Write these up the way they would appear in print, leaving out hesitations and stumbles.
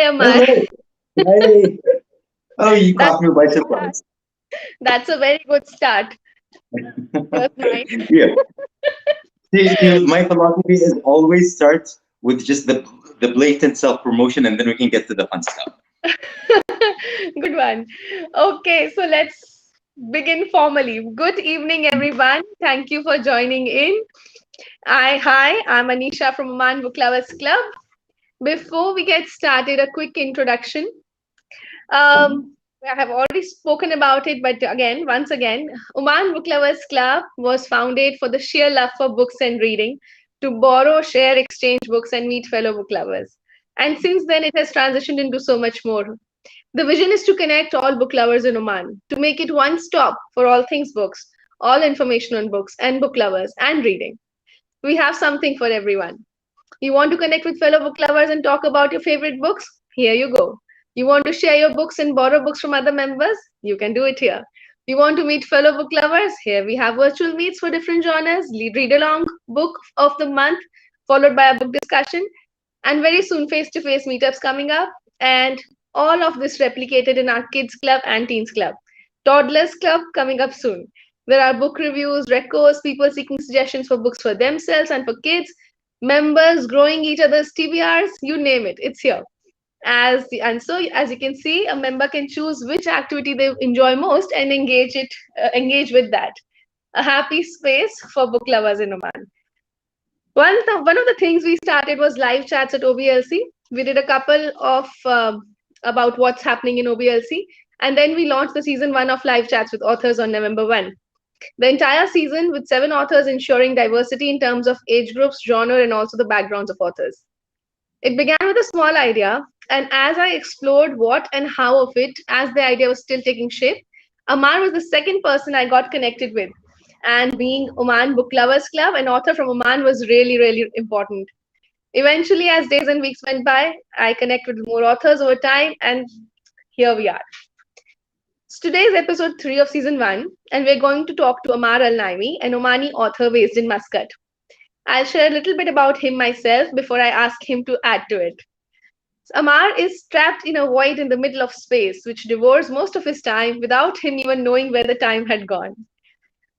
Ammar. Hello. Hey. Oh, you That's caught me by surprise. that's a very good start. Yours, mine. Yeah. See, my philosophy is always starts with just the blatant self promotion, and then we can get to the fun stuff. Good one. Okay, so let's begin formally. Good evening, everyone. Thank you for joining in. Hi, I'm Anisha from Oman Book Lovers Club. Before we get started, a quick introduction. I have already spoken about it, but once again, Oman Book Lovers Club was founded for the sheer love for books and reading, to borrow, share, exchange books, and meet fellow book lovers. And since then, it has transitioned into so much more. The vision is to connect all book lovers in Oman, to make it one stop for all things books, all information on books and book lovers and reading. We have something for everyone. You want to connect with fellow book lovers and talk about your favorite books? Here you go. You want to share your books and borrow books from other members? You can do it here. You want to meet fellow book lovers? Here we have virtual meets for different genres, read along, book of the month, followed by a book discussion, and very soon face to face meetups coming up. And all of this replicated in our kids club and teens club. Toddlers club coming up soon. There are book reviews, recos, people seeking suggestions for books for themselves and for kids, members growing each other's TBRs, you name it, it's here. As you can see, a member can choose which activity they enjoy most and engage with that. A happy space for book lovers in Oman. One of the things we started was live chats at OBLC. We did a couple of about what's happening in OBLC, and then we launched the season one of live chats with authors on November 1. The entire season with 7 authors, ensuring diversity in terms of age groups, genre, and also the backgrounds of authors. It began with a small idea, and as I explored what and how of it, as the idea was still taking shape, Ammar was the second person I got connected with. And being Oman Book Lovers Club, an author from Oman was really, really important. Eventually, as days and weeks went by, I connected with more authors over time, and here we are. So today's episode 3 of season 1, and we're going to talk to Ammar Al-NAIMI, an Omani author based in Muscat. I'll share a little bit about him myself before I ask him to add to it. Ammar is trapped in a void in the middle of space, which devours most of his time without him even knowing where the time had gone.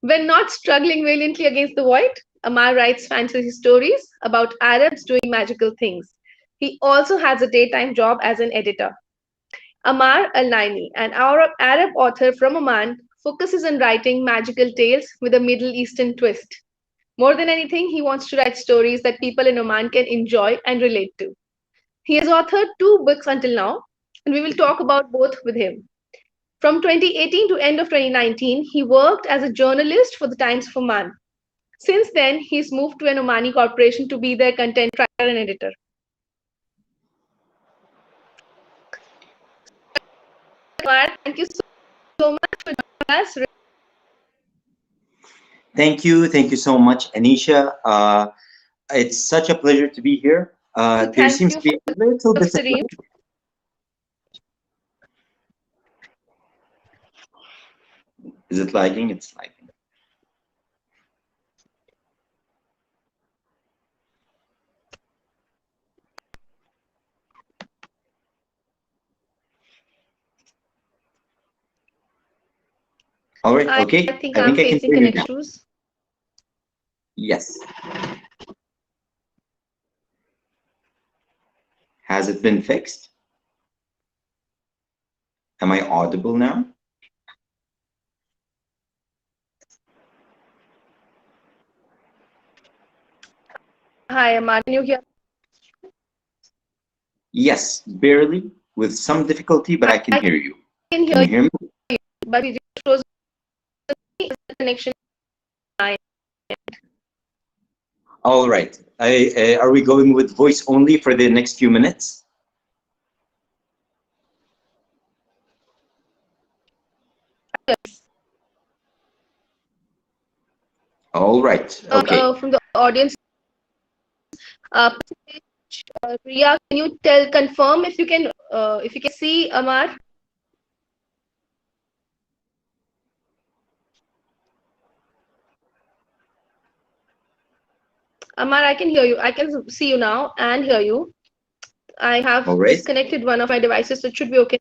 When not struggling valiantly against the void, Ammar writes fantasy stories about Arabs doing magical things. He also has a daytime job as an editor. Ammar Al-Naimi, an Arab author from Oman, focuses on writing magical tales with a Middle Eastern twist. More than anything, he wants to write stories that people in Oman can enjoy and relate to. He has authored 2 books until now, and we will talk about both with him. From 2018 to end of 2019, he worked as a journalist for the Times of Oman. Since then, he's moved to an Omani corporation to be their content writer and editor. Ammar, thank you so much for joining us. Thank you so much, Anisha. It's such a pleasure to be here. There Thank seems you to for be a little the bit of stream. is it lagging? It's lagging. All right, I okay. think I I'm think I can facing hear you connection now. issues. Yes. Has it been fixed? Am I audible now? Hi, Ammar. Can you hear? Yes, barely, with some difficulty, but I can I hear you. can Can hear you hear me? you, but it just shows me the connection. All right. Are we going with voice only for the next few minutes? All right. Okay. From the audience, uh, Priya, can you confirm if you can see Ammar? Ammar, I can hear you. I can see you now and hear you. I have All right. disconnected one of my devices, so it should be okay.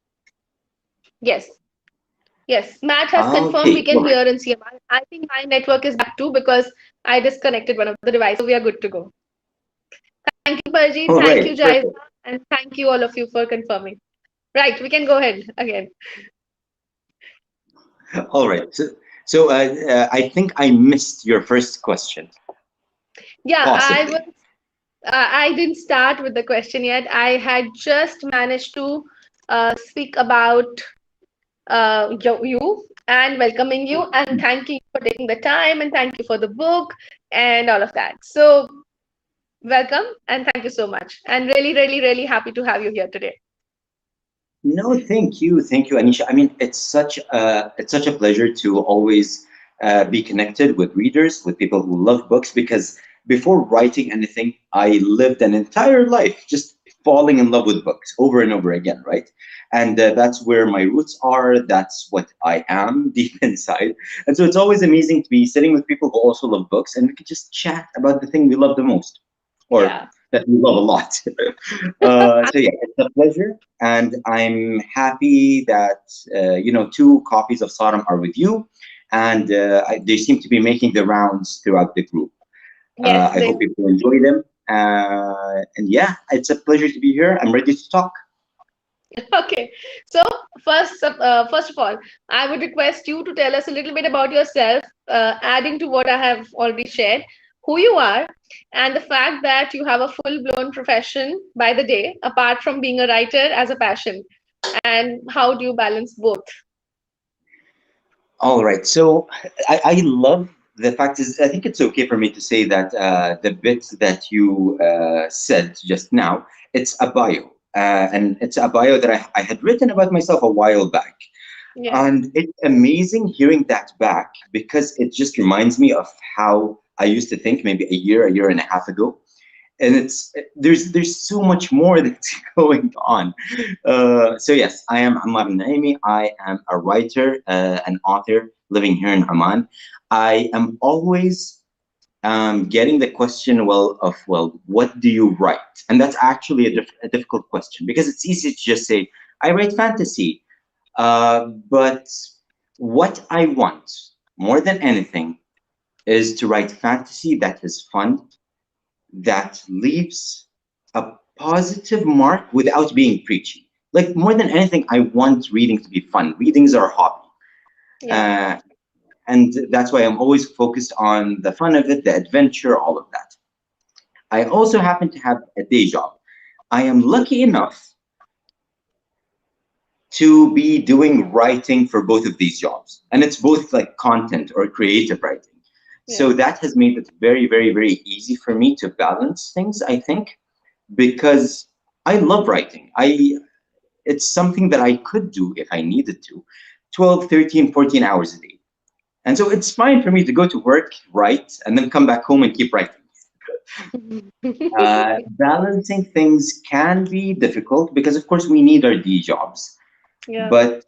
Yes. Yes. Matt has confirmed we Okay. can All right. hear and see. I think my network is back too because I disconnected one of the devices, so we are good to go. Thank you, Parjeet. All Thank you, right. Jaiza. Perfect. And thank you all of you for confirming. Right, we can go ahead again. All right. I think I missed your first question, Yeah, possibly. I didn't start with the question yet. I had just managed to speak about you and welcoming you and thanking you for taking the time and thank you for the book and all of that. So, welcome and thank you so much. And really, really, really happy to have you here today. No, thank you, Anisha. I mean, it's such a pleasure to always be connected with readers, with people who love books. Because before writing anything, I lived an entire life just falling in love with books over and over again, right? And that's where my roots are. That's what I am deep inside. And so it's always amazing to be sitting with people who also love books, and we could just chat about the thing we love the most, or Yeah. that we love a lot. So yeah, it's a pleasure, and I'm happy that two copies of Sodom are with you, and they seem to be making the rounds throughout the group. Yes, I hope people enjoy them, and yeah, it's a pleasure to be here. I'm ready to talk. okay. So first of all, I would request you to tell us a little bit about yourself, adding to what I have already shared, who you are, and the fact that you have a full-blown profession by the day, apart from being a writer as a passion, and how do you balance both? All right. So I love the fact is I think it's okay for me to say that the bit that you said just now, it's a bio. And it's a bio that I had written about myself a while back. Yeah. And it's amazing hearing that back because it just reminds me of how I used to think maybe a year and a half ago. And there's so much more that's going on. So yes, I am Ammar Al-Naimi. I am a writer, an author living here in Oman. I am always getting the question, what do you write? And that's actually a difficult question because it's easy to just say, I write fantasy. But what I want more than anything is to write fantasy that is fun, that leaves a positive mark without being preachy. Like more than anything, I want reading to be fun. Readings are a hobby. Yeah. Uh, and that's why I'm always focused on the fun of it, the adventure, all of that. I also happen to have a day job. I am lucky enough to be doing writing for both of these jobs. And it's both like content or creative writing. So Yeah. that has made it very, very, very easy for me to balance things, I think, because I love writing. It's something that I could do if I needed to, 12, 13, 14 hours a day. And so it's fine for me to go to work, write, and then come back home and keep writing. Balancing things can be difficult because, of course, we need our D jobs. Yeah. But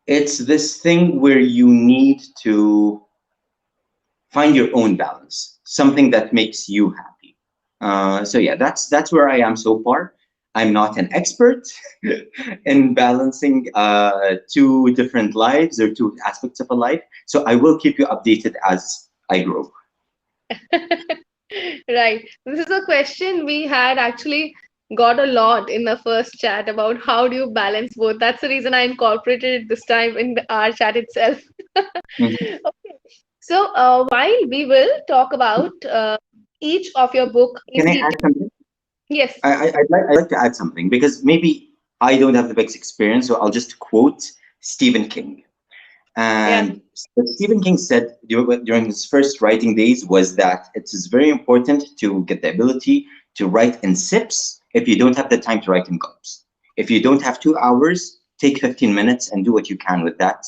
it's this thing where you need to find your own balance, something that makes you happy. So yeah, that's where I am so far. I'm not an expert in balancing two different lives or two aspects of a life. So I will keep you updated as I grow. Right. This is a question we had actually got a lot in the first chat about how do you balance both. That's the reason I incorporated it this time in our chat itself. Mhm. Okay. So, while we will talk about each of your book Can in I detail. add something? Yes. I'd like to add something because maybe I don't have the best experience, so I'll just quote Stephen King. Yeah. And what Stephen King said during his first writing days was that it is very important to get the ability to write in sips if you don't have the time to write in gulps. If you don't have 2 hours, take 15 minutes and do what you can with that.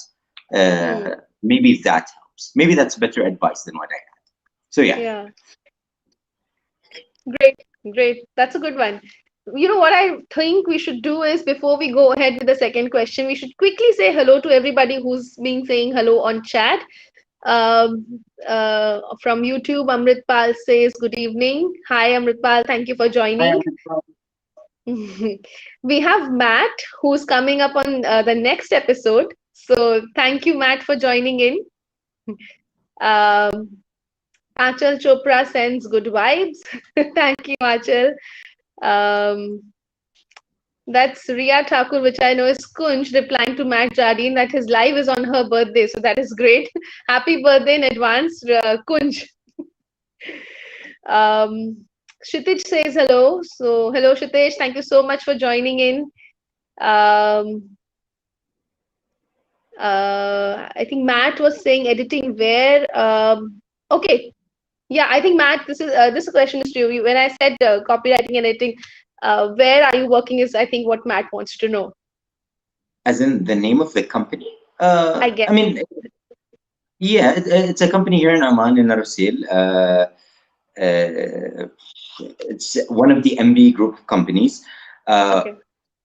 Hmm. Maybe that helps. Maybe that's better advice than what I had. So yeah. Yeah. Great. Great. That's a good one. You know what I think we should do is before we go ahead with the second question, we should quickly say hello to everybody who's been saying hello on chat. From YouTube, Amritpal says, good evening. Hi, Amritpal. Thank you for Hi, joining. Amrita. We have Matt who's coming up on the next episode. So thank you, Matt, for joining in. Um, Achal Chopra sends good vibes. Thank you, Achal. Um, that's Ria Thakur, which I know is Kunj replying to Matt Jardine that his live is on her birthday. So that is great. Happy birthday in advance, Kunj. Kshitij says hello. So hello, Kshitij. Thank you so much for joining in. Um, I think Matt was saying editing where. Okay, yeah, I think Matt, this question is to you. When I said copywriting and editing, where are you working is I think what Matt wants to know. As in the name of the company? I guess. I mean, yeah, it's a company here in Oman in Arasil. Uh, it's one of the MB group of companies. Uh, Okay.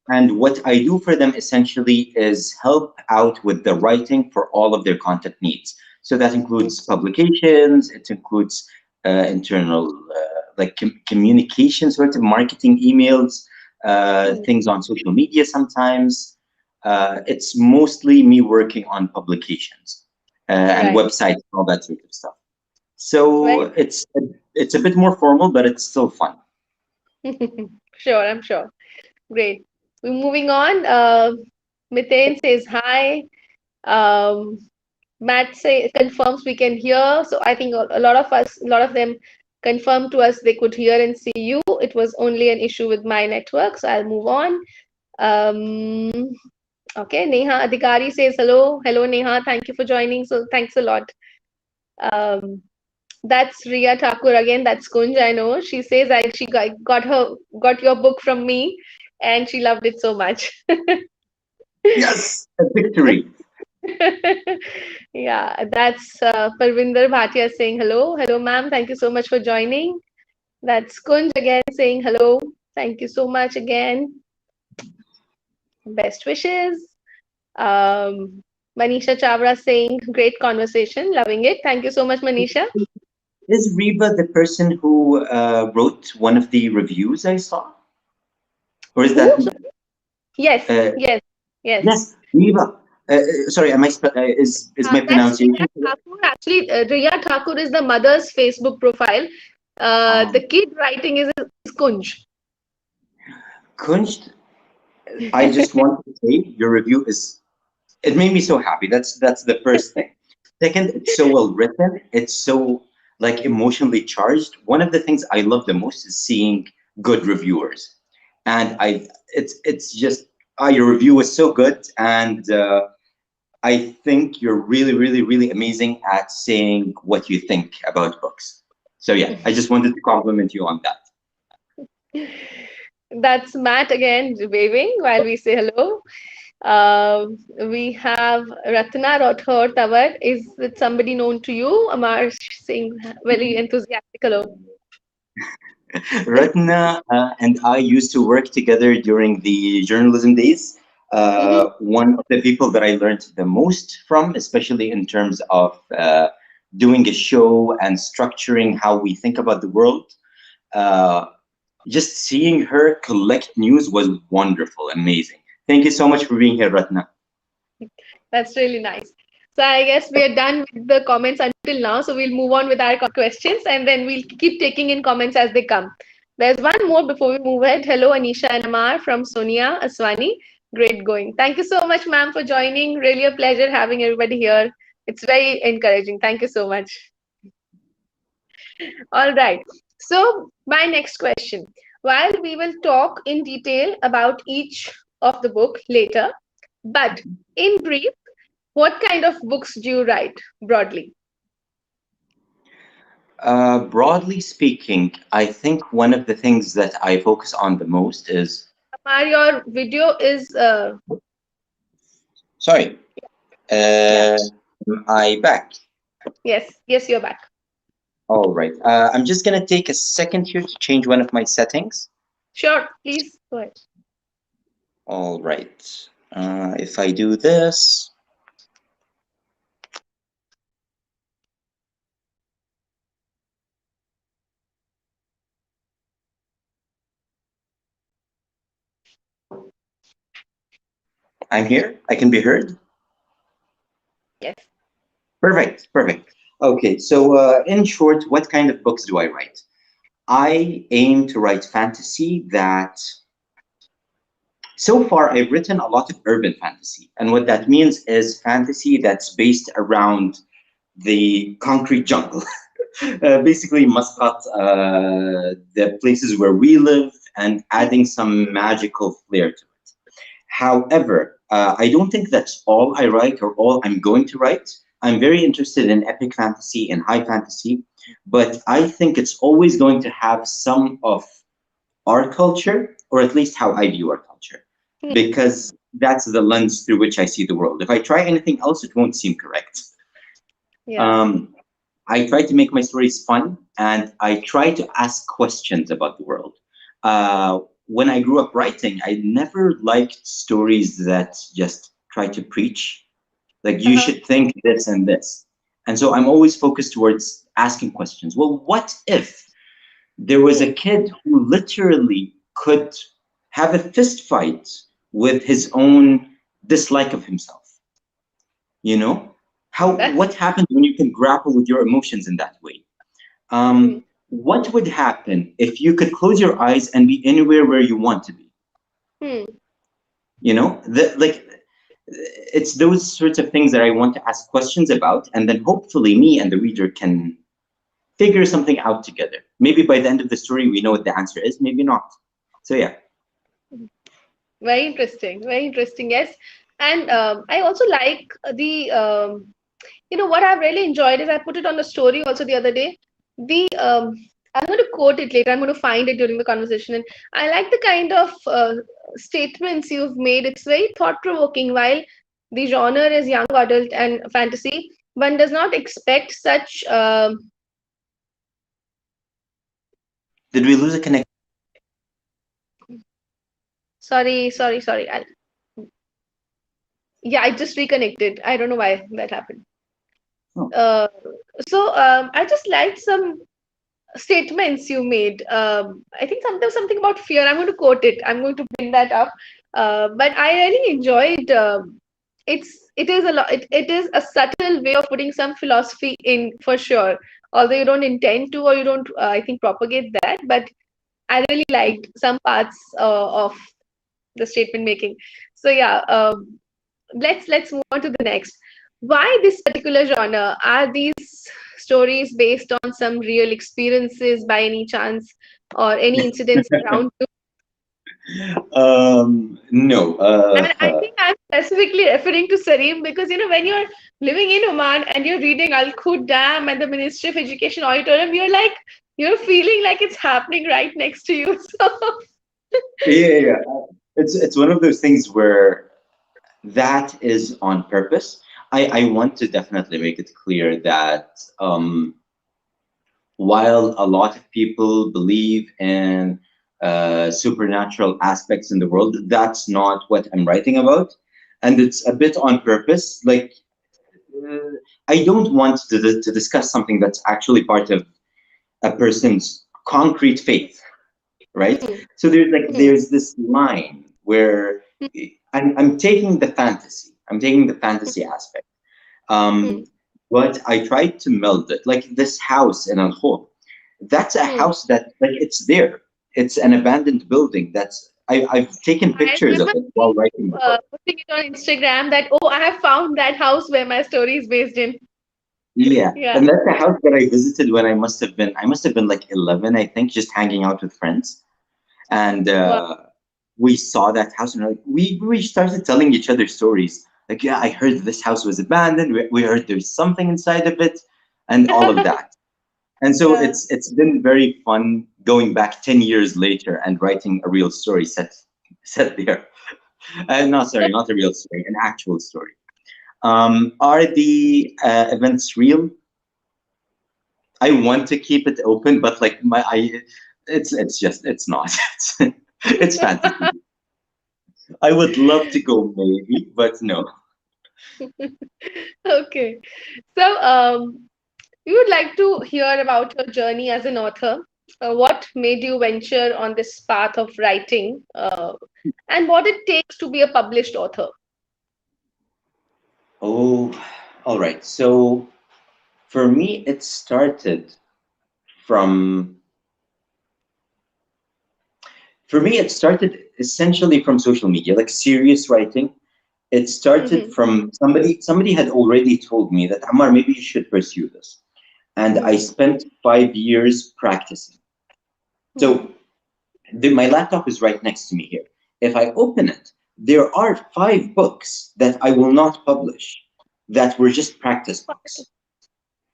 and what I do for them essentially is help out with the writing for all of their content needs. So that includes publications, it includes internal like communication, sort of marketing emails, Mm, things on social media sometimes. It's mostly me working on publications and right. websites, all that sort of stuff. So Right. it's a bit more formal, but it's still fun. Sure, I'm sure. Great. We're moving on. Mithane says hi. Um, Matt say confirms we can hear. So I think a lot of us, a lot of them confirmed to us they could hear and see you. It was only an issue with my network. So I'll move on. Um, okay, Neha Adhikari says hello. Hello, Neha. Thank you for joining. So thanks a lot. Um, that's Ria Thakur again. That's Kunj. I know. She says she got your book from me, and she loved it so much. Yes, a victory. Yeah, that's Parvinder Bhatia saying hello. Hello, ma'am. Thank you so much for joining. That's Kunj again saying hello. Thank you so much again. Best wishes. Manisha Chavra saying great conversation. Loving it. Thank you so much, Manisha. Is Reba the person who wrote one of the reviews I saw? Or is Who? that Yes, uh, yes, yes. yes, Reba? Sorry, am I is my That's pronunciation Riya correct? Thakur. Actually, Riya Thakur is the mother's Facebook profile. The Um, kid writing is Kunj. Kunst, I just want to say your review is it made me so happy. That's the first thing. Second, it's so well written. It's so like emotionally charged. One of the things I love the most is seeing good reviewers, and it's just your review was so good, and I think you're really really really amazing at saying what you think about books. So yeah, I just wanted to compliment you on that. That's Matt again waving while we say hello. We have Ratna Rothor Tawar. Is it somebody known to you? Amar saying very enthusiastic hello. Ratna and I used to work together during the journalism days. Mhm. One of the people that I learned the most from, especially in terms of doing a show and structuring how we think about the world, uh, just seeing her collect news was wonderful, amazing. Thank you so much for being here, Ratna. That's really nice. So I guess we are done with the comments until now. So we'll move on with our questions and then we'll keep taking in comments as they come. There's one more before we move ahead. Hello, Anisha and Amar from Sonia Aswani. Great going. Thank you so much, ma'am, for joining. Really a pleasure having everybody here. It's very encouraging. Thank you so much. All right. So, my next question. While we will talk in detail about each of the book later, but in brief, what kind of books do you write broadly? Broadly speaking, I think one of the things that I focus on the most is Amar, your video is, sorry, yeah, am I back? yes, yes, you're back. All right. I'm just gonna take a second here to change one of my settings. Sure, please go ahead. All right. If I do this, I'm here. I can be heard. Yes. Perfect. Perfect. Okay. So, in short, what kind of books do I write? I aim to write fantasy that so far I've written a lot of urban fantasy. And what that means is fantasy that's based around the concrete jungle. Basically, Muscat, the places where we live, and adding some magical flair to it. However, I don't think that's all I write or all I'm going to write. I'm very interested in epic fantasy and high fantasy, but I think it's always going to have some of our culture, or at least how I view our culture, Hmm. because that's the lens through which I see the world. If I try anything else, it won't seem correct. Yeah. Um, I try to make my stories fun, and I try to ask questions about the world. When I grew up writing, I never liked stories that just try to preach, like you Uh-huh. should think this and this. And so I'm always focused towards asking questions. Well, what if there was Hmm. a kid who literally could have a fist fight with his own dislike of himself? You know, how That's what happens when you can grapple with your emotions in that way? hmm. What would happen if you could close your eyes and be anywhere where you want to be? Hmm. You know, like it's those sorts of things that I want to ask questions about, and then hopefully me and the reader can figure something out together. Maybe by the end of the story, we know what the answer is. Maybe not. So yeah. Very interesting. Very interesting. Yes. And I also like the what I've really enjoyed is I put it on the story also the other day. The I'm going to quote it later. I'm going to find it during the conversation, and I like the kind of statements you've made. It's very thought provoking. While the genre is young adult and fantasy, one does not expect such. Did we lose a connection? Sorry. Yeah, I just reconnected. I don't know why that happened. Oh. Uh, so I just liked some statements you made. I think something about fear. I'm going to quote it. I'm going to bring that up. But I really enjoyed. It is a lot. It is a subtle way of putting some philosophy in for sure. Although you don't intend to, or you don't, I think, propagate that. But I really liked some parts of the statement making. So yeah, let's move on to the next. Why this particular genre? Are these stories based on some real experiences by any chance, or any incidents around you? No. And I think I'm specifically referring to Sareem because when you're living in Oman and you're reading Al Khud Dam and the Ministry of Education auditorium, you're feeling like it's happening right next to you. So Yeah. It's one of those things where that is on purpose. I want to definitely make it clear that while a lot of people believe in supernatural aspects in the world, that's not what I'm writing about. And it's a bit on purpose. Like, I don't want to discuss something that's actually part of a person's concrete faith, right? hmm, So hmm, there's this line where I'm taking the fantasy, I'm taking the fantasy aspect, hmm, um, but I tried to meld it. Like this house in Al Khor, that's a hmm. house that like it's there. It's an abandoned building. I've taken I pictures of remember it while seeing writing you the book. putting it on Instagram that, oh, I have found that house where my story is based in. Yeah, Yeah. and that's the house that I visited when I must have been like 11, I think, just hanging out with friends. And Wow. we saw that house, and we started telling each other stories. Like, yeah, I heard this house was abandoned. We heard there's something inside of it, and all of that. And so Yeah. it's been very fun going back 10 years later and writing a real story set there. No, So sorry, not a real story, an actual story. Are the events real? I want to keep it open, but like it's just it's not. It's fantasy. I would love to go maybe, but no. okay. So we would like to hear about your journey as an author. What made you venture on this path of writing, and what it takes to be a published author? All right. So for me, it started from essentially from social media, like serious writing. It started Mm-hmm. from somebody had already told me that Ammar, maybe you should pursue this. And I Mm-hmm. spent 5 years practicing. Mm-hmm. So my laptop is right next to me here. If I open it, there are 5 books that I will not publish that were just practice books.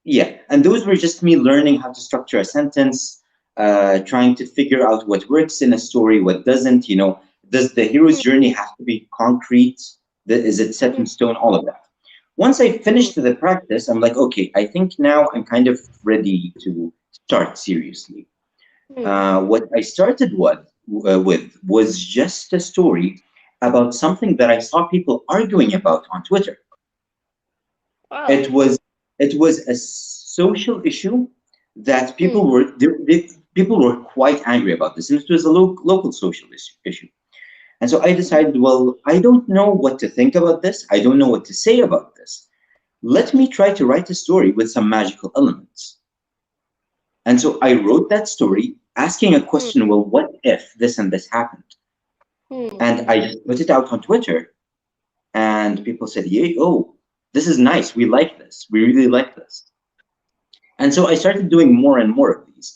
Yeah, and those were just me learning how to structure a sentence, trying to figure out what works in a story, what doesn't. Does the hero's journey have to be concrete? Is it set in stone? All of that. Once I finished the practice, I'm like, okay, I think now I'm kind of ready to start seriously. Mm-hmm. What I started with was just a story about something that I saw people arguing about on Twitter. It Wow. was it was a social issue that Hmm. people were quite angry about this, and it was a local social issue. And so I Hmm. decided, well, I don't know what to think about this. I don't know what to say about this. Let me try to write a story with some magical elements. And so I wrote that story asking a Hmm. question, well, what if this and this happened? Hmm. And I put it out on Twitter, and people said, "Yay, oh, this is nice. We like this. We really like this." And so I started doing more and more of these.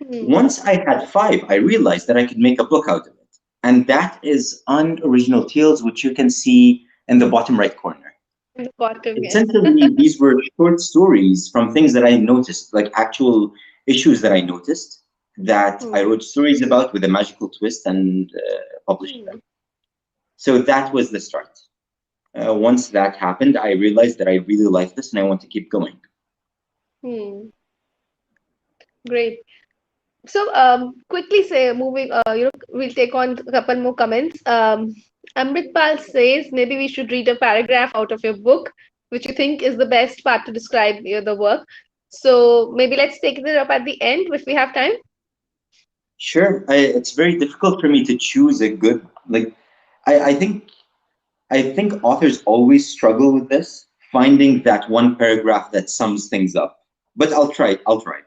Hmm. Once I had 5, I realized that I could make a book out of it. And that is Unoriginal Tales, which you can see in the bottom right corner. In the bottom, yes. Essentially, these were short stories from things that I noticed, like actual issues that I noticed, that I Hmm. wrote stories about with a magical twist and published them. Hmm. So that was the start. Once that happened, I realized that I really like this and I want to keep going. Hmm. Great. So, quickly say, moving, we'll take on a couple more comments. Amritpal says maybe we should read a paragraph out of your book, which you think is the best part to describe the work. So maybe let's take it up at the end if we have time. Sure, it's very difficult for me to choose a good like. I think authors always struggle with this, finding that one paragraph that sums things up. But I'll try. I'll try.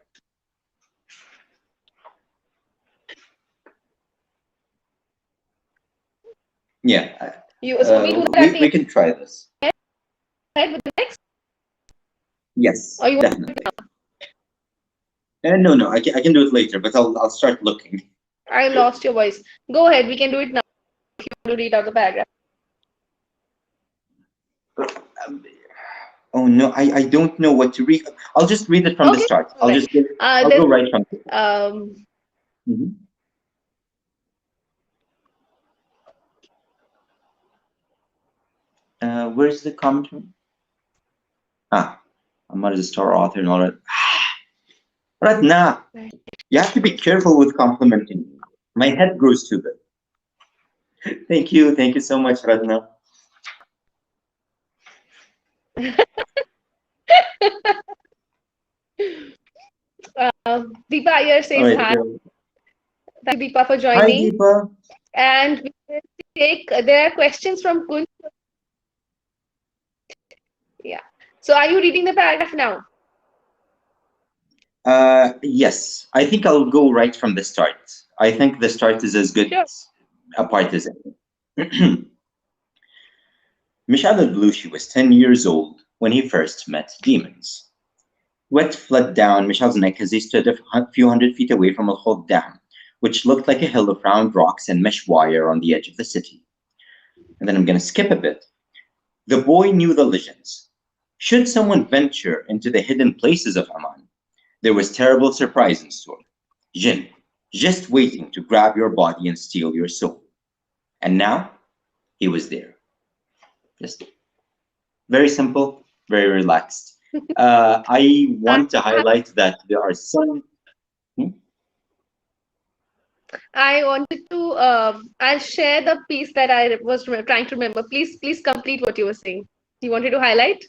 Yeah, You so we do that at we the can try this. end with the next, or Yes, you want definitely. No, I can do it later, but I'll start looking. I lost your voice. Go ahead, we can do it now if you want to read out the paragraph. Um, oh no, I don't know what to read. I'll just read it from the Okay, start. all right. I'll Then go right from the start. um, Mhm. Where's the commentary? Ah, I'm not a star author and all that. Right now, you have to be careful with complimenting me. My head grows too big. Thank you so much, Radna. Deepa Iyer All says right. hi. Thank you, Deepa, for Hi, joining. Deepa. And we will take, there are questions from Kun. Yeah. So are you reading the paragraph now? Yes, I think I'll go right from the start. I think the start is as good Sure. a part as any. Mishal al-Belushi was 10 years old when he first met demons. Sweat flowed down Mishal's neck as he stood a few hundred feet away from Al-Khawd Dam, which looked like a hill of round rocks and mesh wire on the edge of the city. And then I'm going to skip a bit. The boy knew the legends. Should someone venture into the hidden places of Oman, there was terrible surprise in store. Jinn, just waiting to grab your body and steal your soul. And now, he was there. Just very simple, very relaxed. I I, want to highlight that there are some. Hmm? I wanted to, I'll share the piece that I was trying to remember. Please complete what you were saying. You wanted to highlight?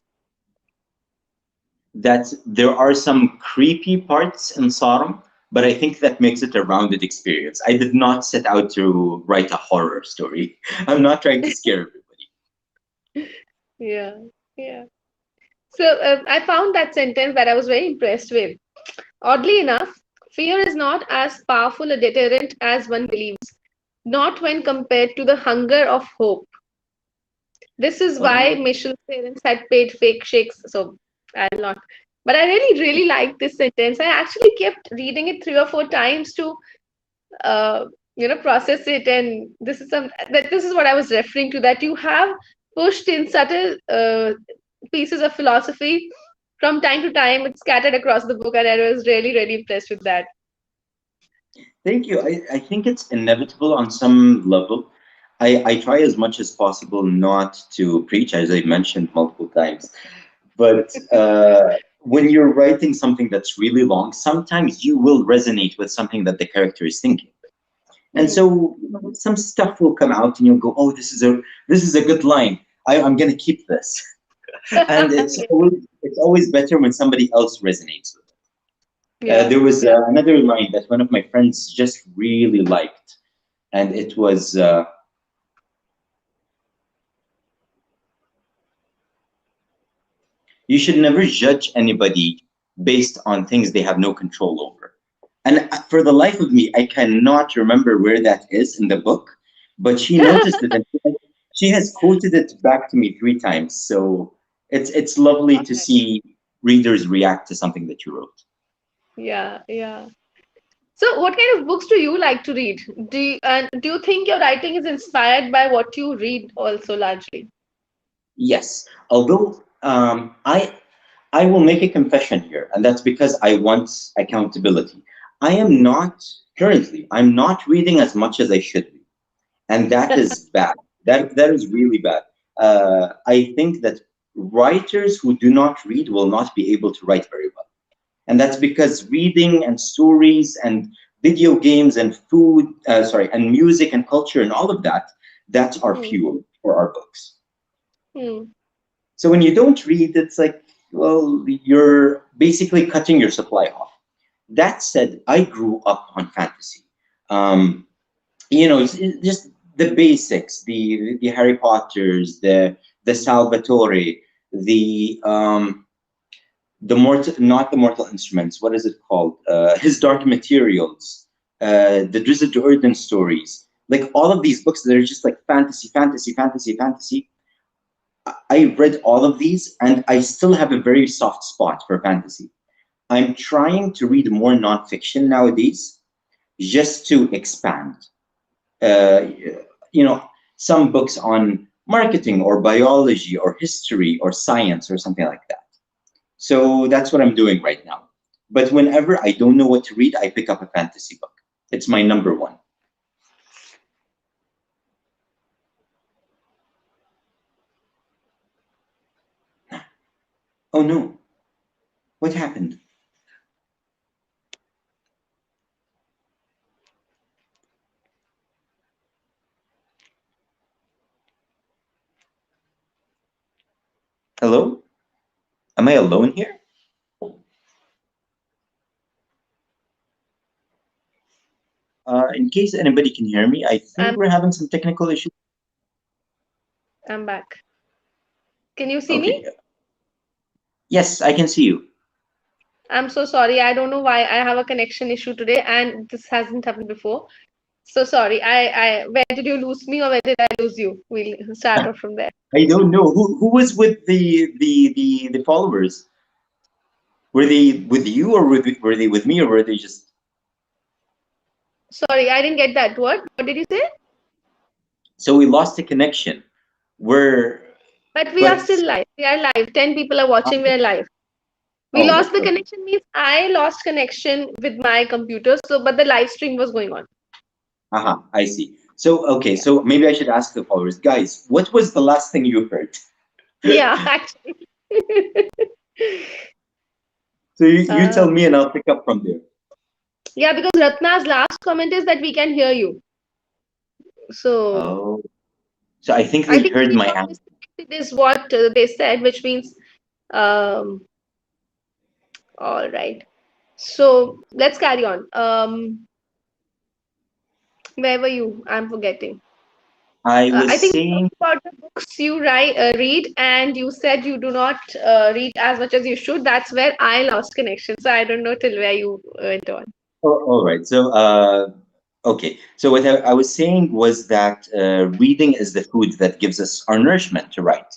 That there are some creepy parts in Sarum, but I think that makes it a rounded experience. I did not set out to write a horror story. I'm not trying to scare everybody. Yeah. Yeah. So I found that sentence that I was very impressed with. Oddly enough, fear is not as powerful a deterrent as one believes, not when compared to the hunger of hope. This is why Oh, Michelle's parents had paid fake shakes. So I'll not. But I really, really liked this sentence. I actually kept reading it 3 or 4 times to, uh, process it. And this is what I was referring to. That you have pushed in subtle pieces of philosophy from time to time. It's scattered across the book, and I was really, really impressed with that. thank you. I think it's inevitable on some level. I try as much as possible not to preach, as I mentioned multiple times. But when you're writing something that's really long, sometimes you will resonate with something that the character is thinking. And Hmm. so some stuff will come out and you'll go, oh, this is a good line. I'm gonna keep this. And it's always better when somebody else resonates with it. Yeah, There was yeah. another line that one of my friends just really liked, and it was you should never judge anybody based on things they have no control over. And for the life of me, I cannot remember where that is in the book, but she noticed it and she has quoted it back to me 3 times. So it's lovely to Alright. see readers react to something that you wrote. Yeah, yeah. So, what kind of books do you like to read? Do you think your writing is inspired by what you read also largely? Yes, although I will make a confession here, and that's because I want accountability. I am not currently. I'm not reading as much as I should be, and that is bad. That is really bad. I think that writers who do not read will not be able to write very well, and that's because reading and stories and video games and food, sorry, and music and culture and all of that, that's our Hmm. fuel for our books. Hmm. So when you don't read, it's like, well, you're basically cutting your supply off. That said, I grew up on fantasy. Um, it's just the basics, the Harry Potters, the Salvatore, the mortal, not the Mortal Instruments. What is it called? His Dark Materials, the Drizzt Do'Urden stories. Like all of these books that are just like fantasy, fantasy, fantasy, fantasy. I read all of these, and I still have a very soft spot for fantasy. I'm trying to read more nonfiction nowadays, just to expand. Uh, you know, some books on marketing or biology or history or science or something like that. So that's what I'm doing right now. But whenever I don't know what to read, I pick up a fantasy book. It's my number one. Oh no, what happened? Hello? Am I alone here? In case anybody can hear me, I think I'm we're having some technical issues. I'm back. Can you see Okay. me? Yes, I can see you. I'm so sorry. I don't know why I have a connection issue today, and this hasn't happened before. So sorry. Where did you lose me, or where did I lose you? We'll start off from there. I don't know who was with the followers. Were they with you, or were they with me, or were they just? Sorry, I didn't get that word. What did you say? So we lost the connection. We're But we are but still live. We are live. 10 people are watching. We are live. We oh, lost that's the lovely. connection means I lost connection with my computer. So, but the live stream was going on. I see. So okay, Yeah. so maybe I should ask the followers, guys, what was the last thing you heard? Yeah, actually. So you tell uh, me, and I'll pick up from there. yeah, because Ratna's last comment is that we can hear you. So Oh, so I think I they think heard we my got answer. disconnected is what they said, which means um, all right. So let's carry on. Where were you? I'm forgetting. I I was think we saying, talked about the books you read, and you said you do not read as much as you should. That's where I lost connection. So I don't know till where you went on. oh, all right. So, okay. So what I was saying was that reading is the food that gives us our nourishment to write.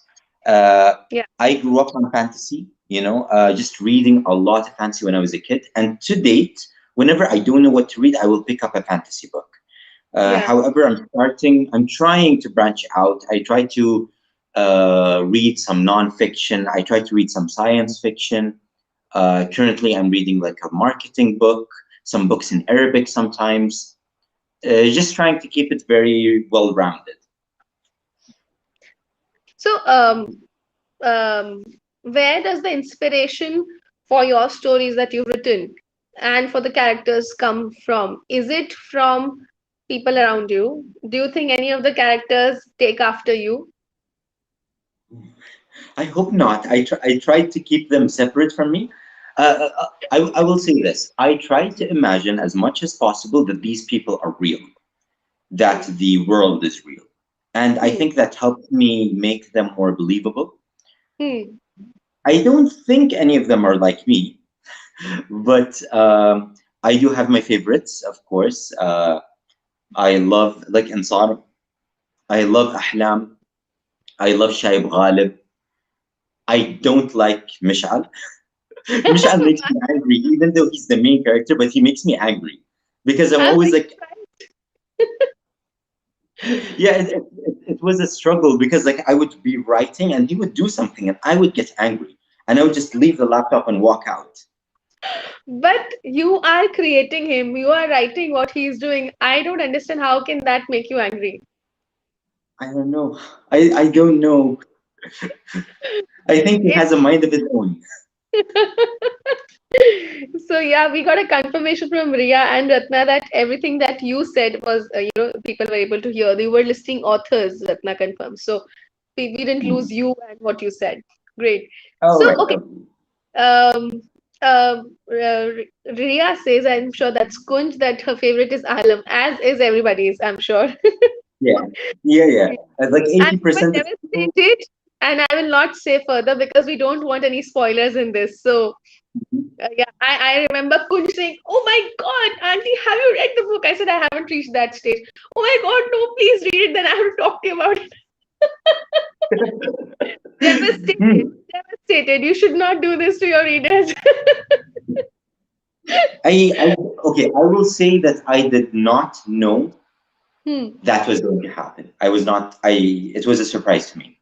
Uh, Yeah, I grew up on fantasy, just reading a lot of fantasy when I was a kid. And to date, whenever I don't know what to read, I will pick up a fantasy book. yeah. However, I'm trying to branch out. I try to read some nonfiction. I try to read some science fiction. Currently, I'm reading like a marketing book, some books in Arabic sometimes, just trying to keep it very well rounded. So, um, where does the inspiration for your stories that you've written and for the characters come from? Is it from people around you? Do you think any of the characters take after you? I hope not. I tried to keep them separate from me. I will say this. I try to imagine as much as possible that these people are real, that Hmm. the world is real. And I Hmm. think that helps me make them more believable. Hmm. I don't think any of them are like me, but I do have my favorites, of course. I love, like Ansar, I love Ahlam, I love Shaib Ghalib. I don't like Mish'al. Mish'al makes me angry, even though he's the main character, but he makes me angry because I'm I'm always like, like, yeah, it was a struggle because like I would be writing and he would do something and I would get angry and I would just leave the laptop and walk out. but you are creating him. You are writing what he's doing. I don't understand how can that make you angry. I don't know. I don't know. I think he has a mind of his own. So yeah, we got a confirmation from Ria and Ratna that everything that you said was, people were able to hear. They were listing authors, Ratna confirms. So we didn't lose Hmm. you and what you said. Great. All So right. okay, um, Ria says, I'm sure that's Kunj, that her favorite is Alam, as is everybody's, I'm sure. Yeah. Yeah, yeah. Like And we were 80% of people. devastated, and I will not say further because we don't want any spoilers in this. So yeah, I remember Kunj saying, "Oh my God, Auntie, have you read the book?" I said, "I haven't reached that stage." Oh my God, no, please read it. Then I have to talk to you about it. Devastated, Hmm. devastated. You should not do this to your readers. I okay, I will say that I did not know Hmm. that was going to happen. I was not, it was a surprise to me.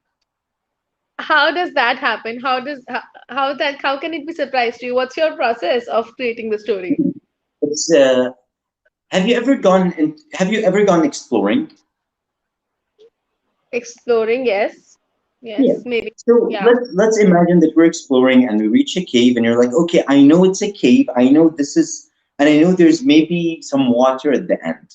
How does that happen? How can it be surprise to you? What's your process of creating the story? It's, have you ever gone exploring? Exploring, yes, Yeah. yes, maybe, So yeah. let's imagine that we're exploring and we reach a cave and you're like, okay, I know it's a cave. I know this is, and I know there's maybe some water at the end.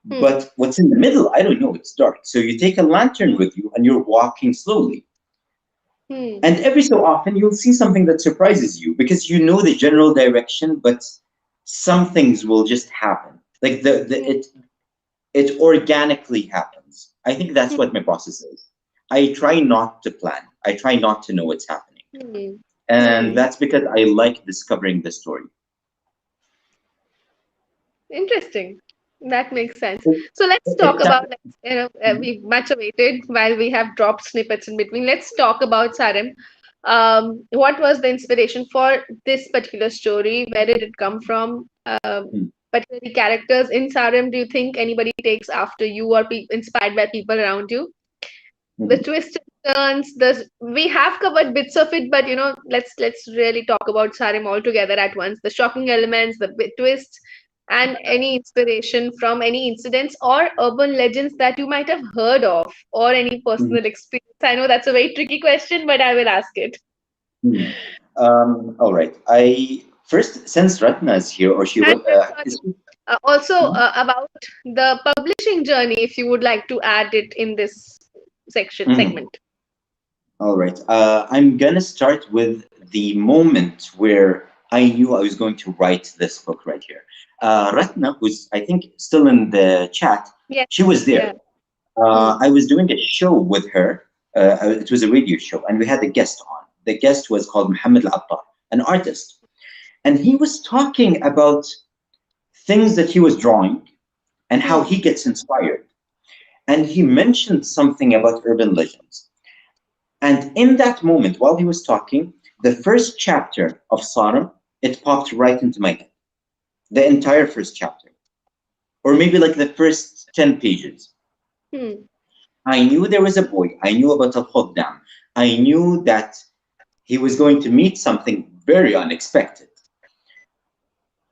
Hmm. But what's in the middle, I don't know. It's dark. So you take a lantern with you and you're walking slowly. Hmm. And every so often you'll see something that surprises you because you know the general direction, but some things will just happen. Like Hmm. it organically happens. I think that's what my process is. I try not to plan. I try not to know what's happening. Hmm. And Hmm. that's because I like discovering the story. Interesting. That makes sense. It, So let's talk it, about, we've much awaited while we have dropped snippets in between. Let's talk about Sarim. What was the inspiration for this particular story? Where did it come from? Particularly characters in Sarim, do you think anybody takes after you or inspired by people around you? The mhm. twists and turns, we have covered bits of it, but let's really talk about Sarim all together at once. The shocking elements, the twists, and any inspiration from any incidents or urban legends that you might have heard of, or any Mhm. personal experience. I know that's a very tricky question, but I will ask it. Mhm. All right. I first, since Ratna is here, or she And will, sorry, also about the publishing journey, if you would like to add it in this section Mhm. segment. All right. I'm gonna start with the moment where I knew I was going to write this book right here. Ratna, who's I think still in the chat, Yes, she was yeah. there. Hmm. I was doing a show with her. It was a radio show, and we had a guest on. The guest was called Muhammad Al-Attar, an artist, and he was talking about things that he was drawing and how Hmm. he gets inspired. And he mentioned something about urban legends. And in that moment, while he was talking, the first chapter of Saram, it popped right into my head. The entire first chapter, or maybe like the first 10 pages. Hmm. I knew there was a boy. I knew about Al Khuddam. I knew that he was going to meet something very unexpected.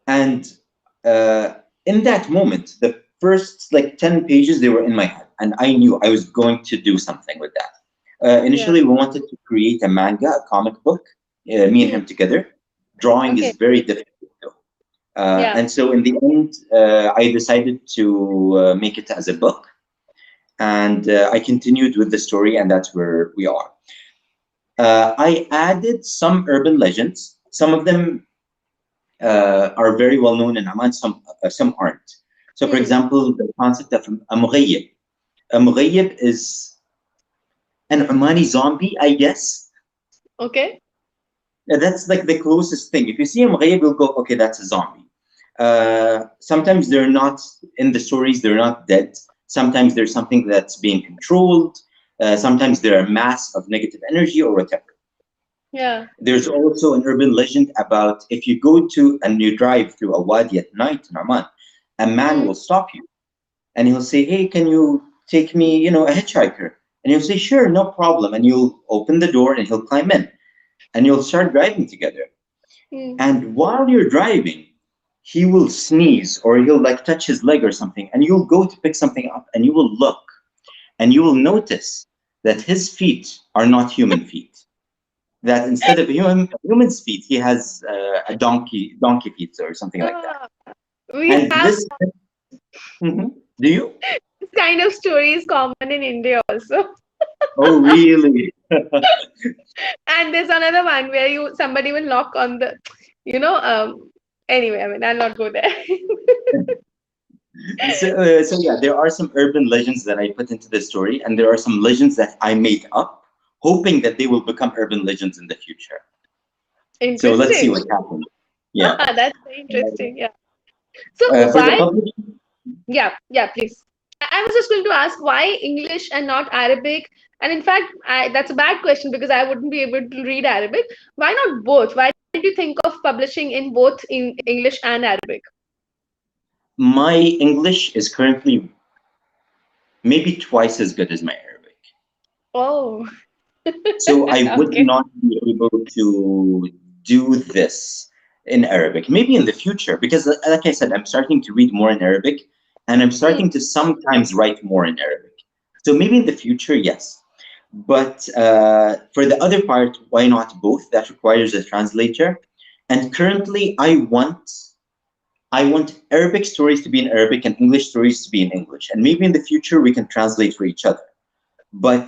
And uh, in that moment, the first like 10 pages, they were in my head. And I knew I was going to do something with that. Yeah. Initially, we wanted to create a manga, a comic book, me and Hmm. him together. Drawing is Okay. very difficult, though. Yeah. And so in the end, I decided to make it as a book. And I continued with the story, and that's where we are. I added some urban legends. Some of them are very well known in Oman, some aren't. So, for Hmm. example, the concept of a mughayyib. A mughayyib is an Omani zombie, I guess. Okay. That's like the closest thing. If you see a mughayyib, you'll go, okay, that's a zombie. Sometimes they're not in the stories, they're not dead. Sometimes there's something that's being controlled. Sometimes they're a mass of negative energy or whatever. Yeah. There's also an urban legend about if you go to and you drive through a wadi at night in Oman, a man Hmm. will stop you and he'll say, "Hey, can you take me, a hitchhiker?" And you'll say, "Sure, no problem." And you'll open the door and he'll climb in and you'll start driving together. Hmm. And while you're driving, he will sneeze or he'll like touch his leg or something, and you'll go to pick something up and you will look and you will notice that his feet are not human feet. That instead of human's feet, he has a donkey feet or something like that. Ah, we And have this, Mhm. Do you? this kind of stories common in India also. Oh, really? And there's another one where somebody will knock on the, you know, anyway, I mean, I'll not go there. So yeah, there are some urban legends that I put into the story, and there are some legends that I made up, hoping that they will become urban legends in the future. So let's see Interesting. what happens. Yeah. That's very interesting. Yeah. So For the why? public, Yeah, yeah, please. I was just going to ask why English and not Arabic. And in fact, that's a bad question because I wouldn't be able to read Arabic. Why not both? Why did you think of publishing in both in English and Arabic? my English is currently maybe twice as good as my Arabic. Oh, So I would okay. not be able to do this in Arabic. Maybe in the future, because like I said, I'm starting to read more in Arabic and I'm Hmm. starting to sometimes write more in Arabic. So maybe in the future, yes. But for the other part, why not both? That requires a translator. And currently, I want Arabic stories to be in Arabic and English stories to be in English. And maybe in the future we can translate for each other. But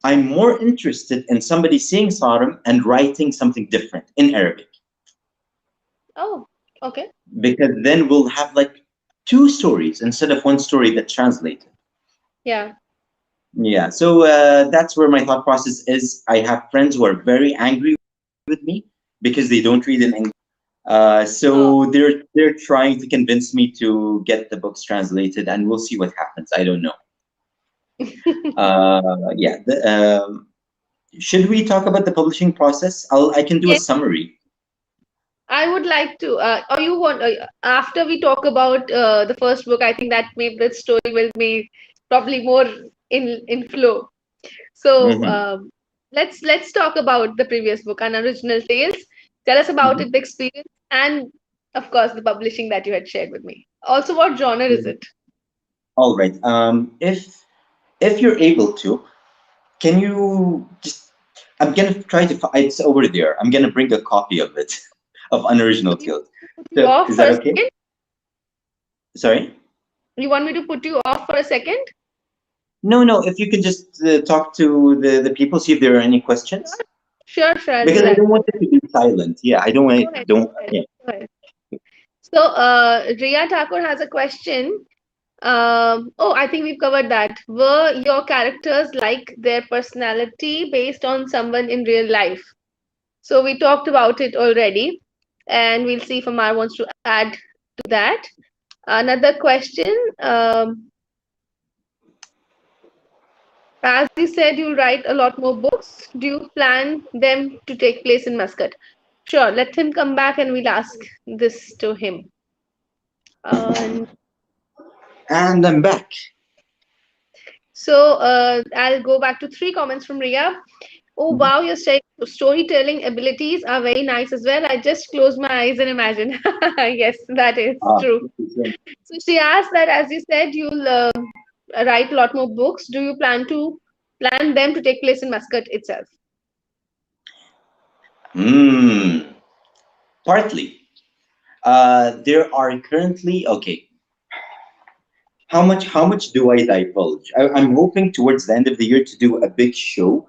I'm more interested in somebody seeing Sarim and writing something different in Arabic, Oh, okay. because then we'll have like two stories instead of one story that's translated. Yeah. Yeah, so that's where my thought process is. I have friends who are very angry with me because they don't read in English. Oh. So they're trying to convince me to get the books translated, and we'll see what happens. I don't know. Yeah. Should we talk about the publishing process? I can do a Yes, summary. I would like to. Or you want after we talk about the first book, I think that maybe the story will be probably more in flow. So Hmm. let's talk about the previous book, Unoriginal Tales. Tell us about it, the experience, and of course the publishing that you had shared with me. Also, what genre is it? All right. If you're able to, can you just? I'm gonna try to. It's over there. I'm gonna bring a copy of it, of Unoriginal You Tales. put you So off is for that a okay? second? Sorry. You want me to put you off for a second? No, no. If you can just talk to the people, see if there are any questions, Sure, sure, I'll because do I that. don't want it to be silent. Yeah, I don't want Go it. ahead, Don't. go ahead, Yeah. go ahead. So, Riya Thakur has a question. Oh, I think we've covered that. Were your characters like their personality based on someone in real life? So we talked about it already, and we'll see if Amar wants to add to that. Another question. As you said, you'll write a lot more books. Do you plan them to take place in Muscat? Sure, let him come back and we'll ask this to him. And And I'm back. so I'll go back to three comments from Ria. Oh Mhm. wow, your storytelling abilities are very nice as well. I just close my eyes and imagine. Yes, that is Ah, true. So she asked that, as you said, you'll write a lot more books. Do you plan them to take place in Muscat itself? hmm. Partly. There are currently okay. How much do I divulge? I'm hoping towards the end of the year to do a big show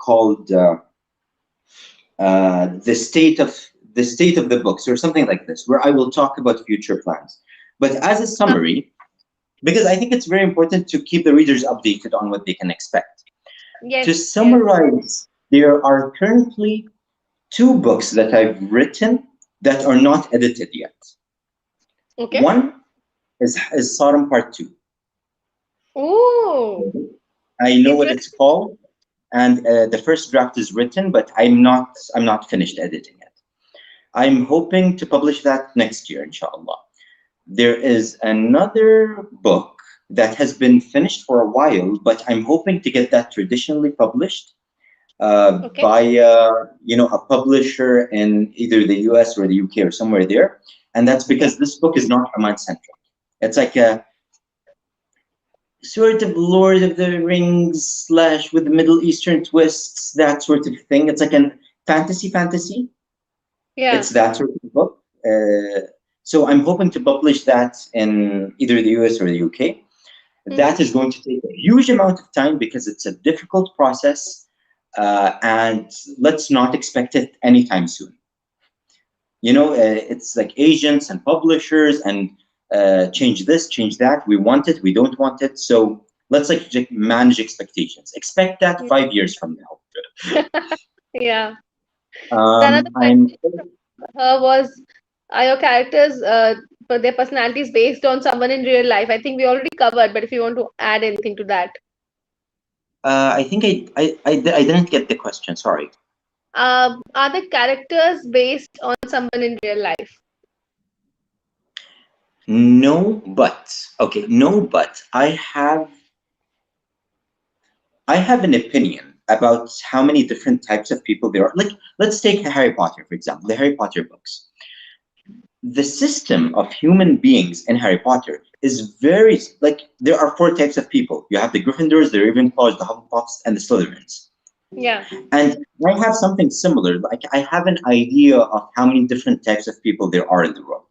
called the state of the books or something like this, where I will talk about future plans. But as a Uh, summary, because I think it's very important to keep the readers updated on what they can expect. To yes, yes. summarize, there are currently two books that I've written that are not edited yet. Okay. One is Sodom Part 2. Oh, I know what it's interesting. called, and the first draft is written, but I'm not finished editing it. I'm hoping to publish that next year, inshallah. There is another book that has been finished for a while, but I'm hoping to get that traditionally published Okay. by a publisher in either the US or the UK or somewhere there. And that's Okay. because this book is not Oman centric. It's like a sort of Lord of the Rings slash with Middle Eastern twists, that sort of thing. It's like an fantasy. Yeah. It's that sort of book. So I'm hoping to publish that in either the US or the UK. Mm-hmm. That is going to take a huge amount of time because it's a difficult process, and let's not expect it anytime soon. It's like agents and publishers and change this, change that. We want it, we don't want it. So let's like just manage expectations. Expect that 5 years from now. Yeah. The another I'm question from her was, are your characters, for their personalities based on someone in real life? I think we already covered, but if you want to add anything to that. I think I didn't get the question. Sorry. Are the characters based on someone in real life? No, but okay, no, but I have an opinion about how many different types of people there are. Like, let's take Harry Potter, for example, the Harry Potter books. The system of human beings in Harry Potter is very, like, there are four types of people. You have the Gryffindors, the Ravenclaws, the Hufflepuffs, and the Slytherins. Yeah. And I have something similar. Like, I have an idea of how many different types of people there are in the world,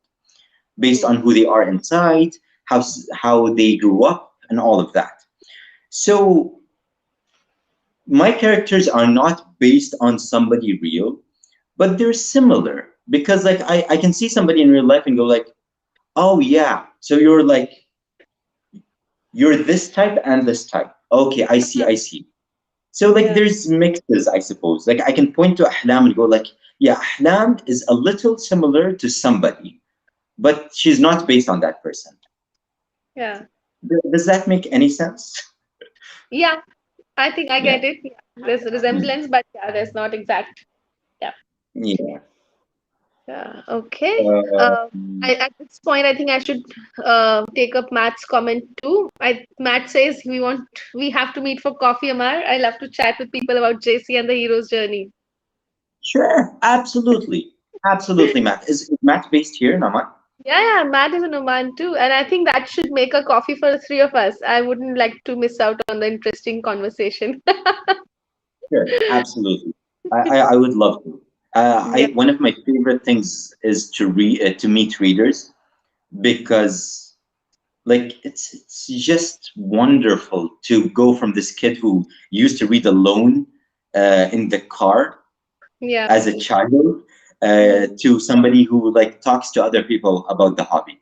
based Mm. on who they are inside, how they grew up, and all of that. So my characters are not based on somebody real, but they're similar because like I can see somebody in real life and go like, oh yeah, so you're this type and this type. Okay, I see. So like Yeah. there's mixes, I suppose. Like I can point to Ahlam and go like, yeah, Ahlam is a little similar to somebody, but she's not based on that person. Yeah. Does that make any sense? Yeah. I think I Yeah. get it. Yeah. There's a resemblance, but yeah, there's not exact. Yeah. Yeah. Yeah. Okay. Um, At this point, I think I should take up Matt's comment too. Matt says we have to meet for coffee, Amar. I love to chat with people about JC and the hero's journey. sure, absolutely. Absolutely, Matt. Is Matt based here in Oman? Yeah, yeah, Matt is in Oman too, and I think that should make a coffee for the three of us. I wouldn't like to miss out on the interesting conversation. Sure, absolutely. I would love to. Yeah. One of my favorite things is to meet readers because like it's just wonderful to go from this kid who used to read alone in the car Yeah. as a child Mhm. to somebody who like talks to other people about the hobby.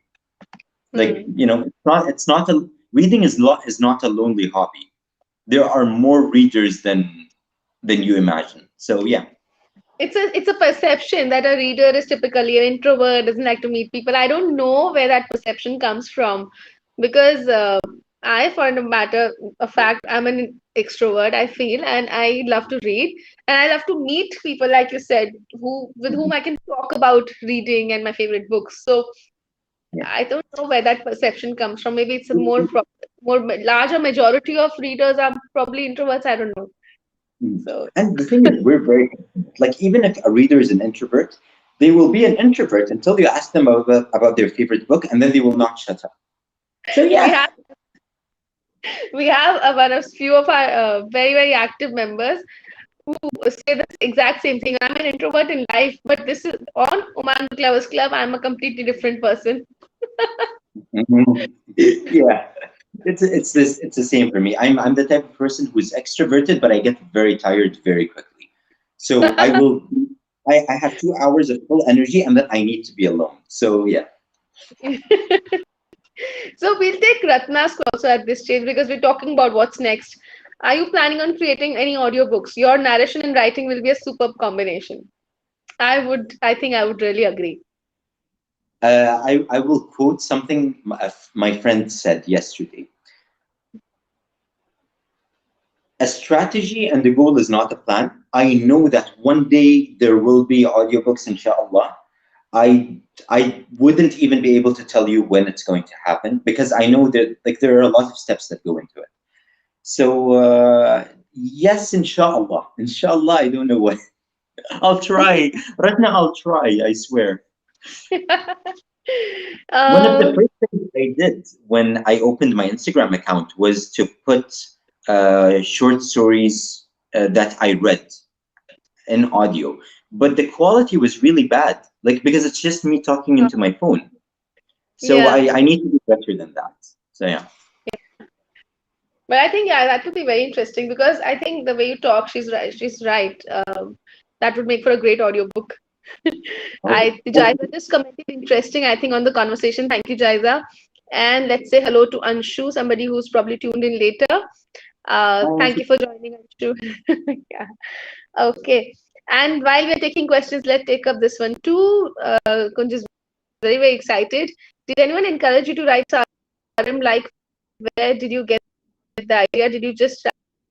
Like, Hmm. it's not a reading is not a lonely hobby. There are more readers than you imagine. So yeah. It's a perception that a reader is typically an introvert, doesn't like to meet people. I don't know where that perception comes from, because I, for a matter of fact, I'm an extrovert, I feel, and I love to read, and I love to meet people, like you said, who with whom I can talk about reading and my favorite books. So Yeah. I don't know where that perception comes from. Maybe it's a more larger majority of readers are probably introverts. I don't know. Mm. So And the thing is, we're very like, even if a reader is an introvert, they will be an introvert until you ask them about their favorite book, and then they will not shut up. So we yeah. have we have one of few of our very active members who say the exact same thing. I'm an introvert in life, but this is on Oman Book Lovers Club. I'm a completely different person. Mhm. Yeah. It's the same for me. I'm the type of person who's extroverted, but I get very tired very quickly. So I have 2 hours of full energy, and then I need to be alone. So yeah. So we'll take Ratna's also at this stage because we're talking about what's next. Are you planning on creating any audiobooks? Your narration and writing will be a superb combination. I think I would really agree. I will quote something my friend said yesterday. A strategy and the goal is not a plan. I know that one day there will be audiobooks, inshallah. I wouldn't even be able to tell you when it's going to happen, because I know that, like, there are a lot of steps that go into it. So yes, inshallah. Inshallah, I don't know what. I'll try. Right now, I'll try, I swear. One of the um, first things I did when I opened my Instagram account was to put short stories that I read in audio, but the quality was really bad. Like, because it's just me talking into my phone. So yeah. I need to be better than that. So yeah. But I think, yeah, that would be very interesting because I think the way you talk, she's right. She's right. That would make for a great audiobook. Okay. Jaiza just commented interesting, I think, on the conversation. Thank you, Jaiza. And let's say hello to Anshu, somebody who's probably tuned in later. Thank you for joining, Anshu. Yeah. Okay. And while we're taking questions, let's take up this one too. Kunj is very excited. Did anyone encourage you to write Sarim? Like, where did you get the idea? Did you just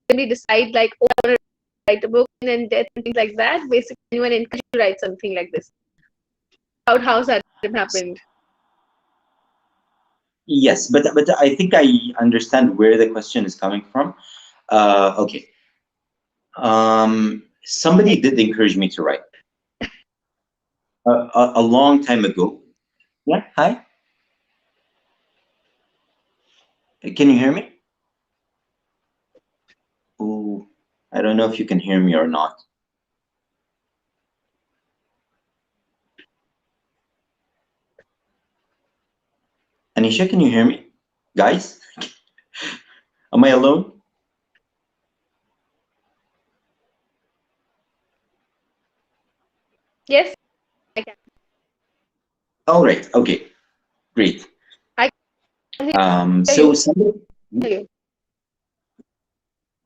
randomly decide, like, oh, I want to write a book and then death and things like that? Basically, anyone encouraged you to write something like this? About how Sarim happened. Yes, but I think I understand where the question is coming from. Okay. Somebody did encourage me to write a long time ago. Yeah. Hi. Can you hear me? Ooh, I don't know if you can hear me or not. Anisha, can you hear me? Guys, am I alone? Yes, I can. All right. Okay. Great. I can hear So you. somebody. Hear you.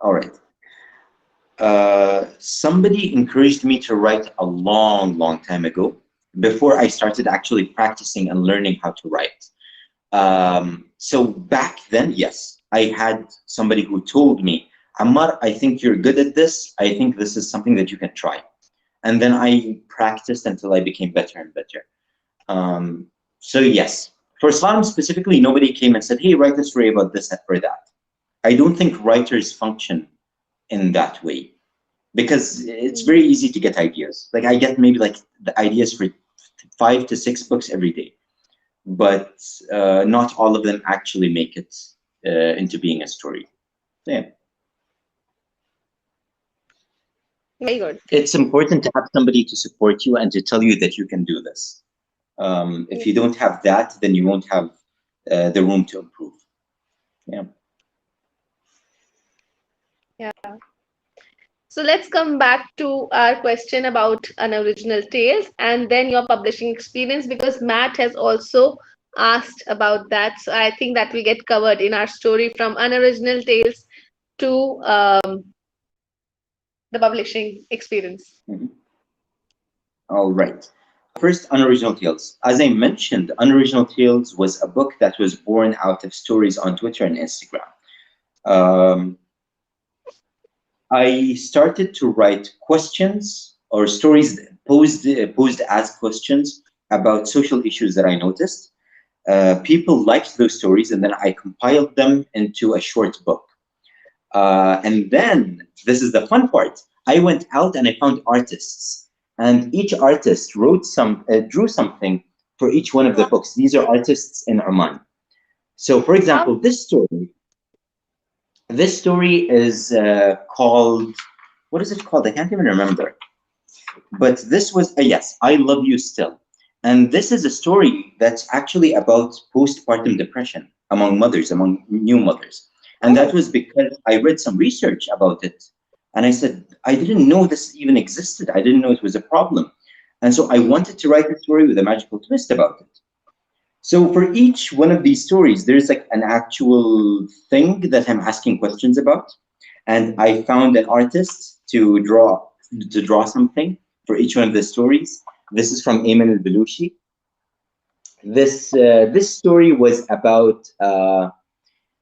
All right. Somebody encouraged me to write a long time ago, before I started actually practicing and learning how to write. So back then, yes, I had somebody who told me, Ammar, I think you're good at this. I think this is something that you can try. And then I practiced until I became better and better. Um, so yes, for Islam specifically, nobody came and said, hey, write a story about this or that. I don't think writers function in that way, because it's very easy to get ideas. Like, I get maybe like the ideas for 5 to 6 books every day, but not all of them actually make it into being a story. Yeah. Very good. It's important to have somebody to support you and to tell you that you can do this. If you don't have that, then you won't have the room to improve. Yeah. Yeah. So let's come back to our question about unoriginal tales and then your publishing experience, because Matt has also asked about that. So I think that will get covered in our story from unoriginal tales to the publishing experience. Mhm. All right. First, Unoriginal Tales. As I mentioned, Unoriginal Tales was a book that was born out of stories on Twitter and Instagram. Um, I started to write questions or stories posed as questions about social issues that I noticed. People liked those stories, and then I compiled them into a short book. And then this is the fun part. I went out and I found artists, and each artist drew something for each one of the Wow. books. These are artists in Oman. So, for How? example, this story is called, what is it called? I can't even remember. But this was, yes, I Love You Still. And this is a story that's actually about postpartum depression among mothers, among new mothers. And that Oh, was because I read some research about it. And I said, I didn't know this even existed. I didn't know it was a problem. And so I hmm. wanted to write a story with a magical twist about it. So for each one of these stories, there's like an actual thing that I'm asking questions about. And I found an artist to draw something for each one of the stories. This is from Ayman al-Belushi. This story was about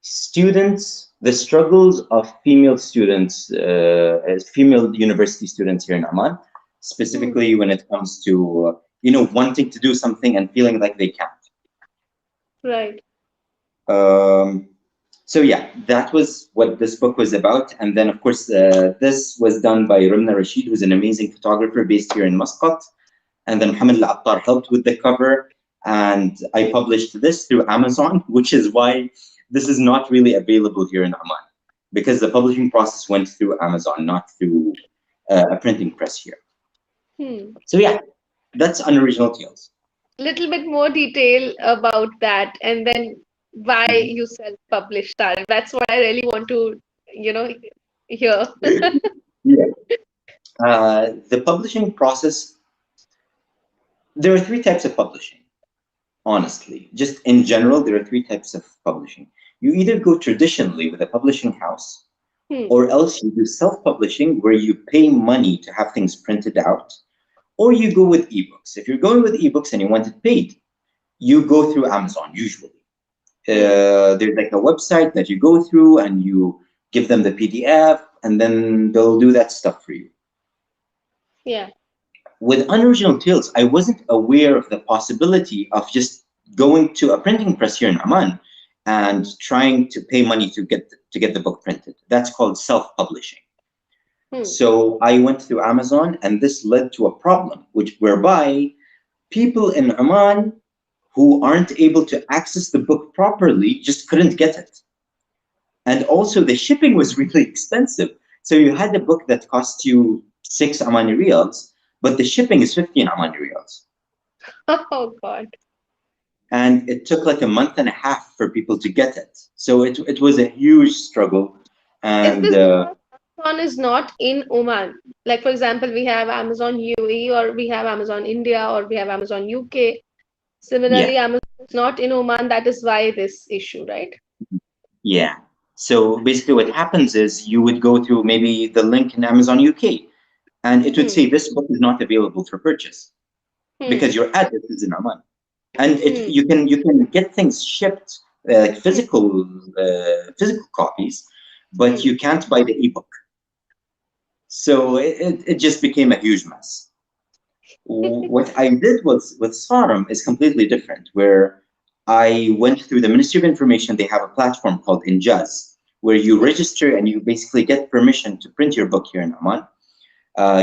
students, the struggles of female students, as female university students here in Amman, Hmm. specifically when it comes to wanting to do something and feeling like they can't. Right. Um, so yeah, that was what this book was about. And then, of course, this was done by Rimna Rashid, who's an amazing photographer based here in Muscat. And then Mohammed Al-Attar helped with the cover. And I published this through Amazon, which is why this is not really available here in Oman, because the publishing process went through Amazon, not through a printing press here. Hmm. So yeah, that's Unoriginal Tales. Little bit more detail about that, and then why Mhm. you self-published that. That's what I really want to, you know, hear. Yeah. The publishing process, there are three types of publishing. Honestly, just in general, there are three types of publishing. You either go traditionally with a publishing house, Hmm. or else you do self-publishing where you pay money to have things printed out, or you go with ebooks. If you're going with ebooks and you want it paid, you go through Amazon usually. Hmm. There's like a website that you go through and you give them the PDF, and then they'll do that stuff for you. Yeah. With Unoriginal Tales, I wasn't aware of the possibility of just going to a printing press here in Amman and trying to pay money to get the book printed. That's called self-publishing. Hmm. So I went through Amazon, and this led to a problem, which whereby people in Oman who aren't able to access the book properly just couldn't get it. And also the shipping was really expensive. So you had a book that cost you 6 Omani riyals, but the shipping is 15 Omani riyals. Oh God. And it took like a month and a half for people to get it. So it was a huge struggle. Is And this because Amazon is not in Oman? Like, for example, we have Amazon UAE, or we have Amazon India, or we have Amazon UK. yeah, Similarly, Amazon is not in Oman. That is why this issue, right? yeah. So basically what happens is you would go through maybe the link in Amazon UK, and it would Hmm. say this book is not available for purchase Hmm. because your address is in Oman. And it Hmm. you can get things shipped, like Hmm. physical copies, but Hmm. you can't buy the ebook. So it just became a huge mess. What I did was with Sarum is completely different, where I went through the Ministry of Information. They have a platform called Injaz, where you Hmm. register and you basically get permission to print your book here in Oman.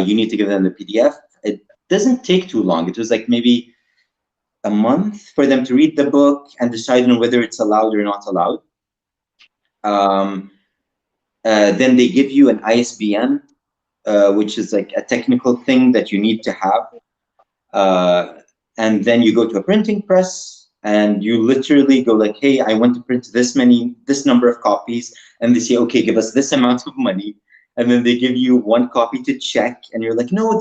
You need to give them the PDF. It doesn't take too long. It was like maybe a month for them to read the book and decide on whether it's allowed or not allowed. Um, then they give you an ISBN, which is like a technical thing that you need to have. Uh, and then you go to a printing press and you literally go like, hey, I want to print this number of copies. And they say, okay, give us this amount of money. And then they give you one copy to check. And you're like, no,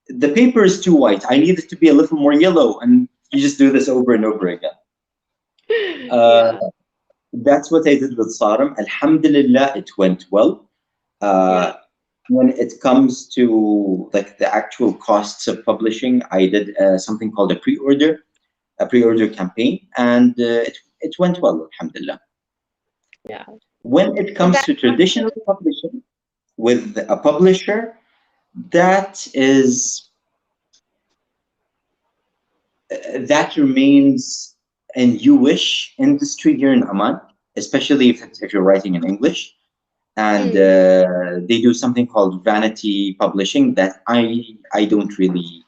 the paper is too white. I need it to be a little more yellow. And You just do this over and over again. Yeah. That's what I did with Saram. Alhamdulillah, it went well. Yeah. When it comes to like the actual costs of publishing, I did something called a pre-order campaign, and it went well, alhamdulillah. Yeah. When it So comes that to traditional publishing with a publisher, that is that remains a newish industry here in Oman, especially if you're writing in English. And hmm, they do something called vanity publishing that I don't really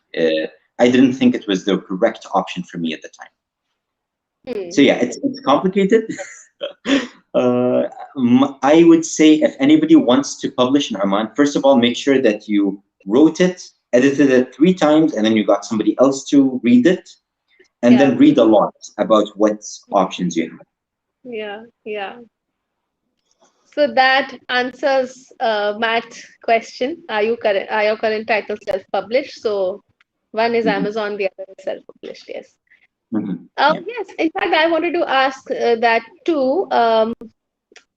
I didn't think it was the correct option for me at the time. So hmm. yeah, it's complicated. uh, I would say if anybody wants to publish in Oman, first of all, make sure that you wrote it, edited it 3 times, and then you got somebody else to read it, and Yeah. then read a lot about what options you have. Yeah. Yeah. So that answers Matt's question. Are your current titles self-published? So one is Mhm, Amazon, the other is self-published. Yes. yeah. Yes. In fact, I wanted to ask that too.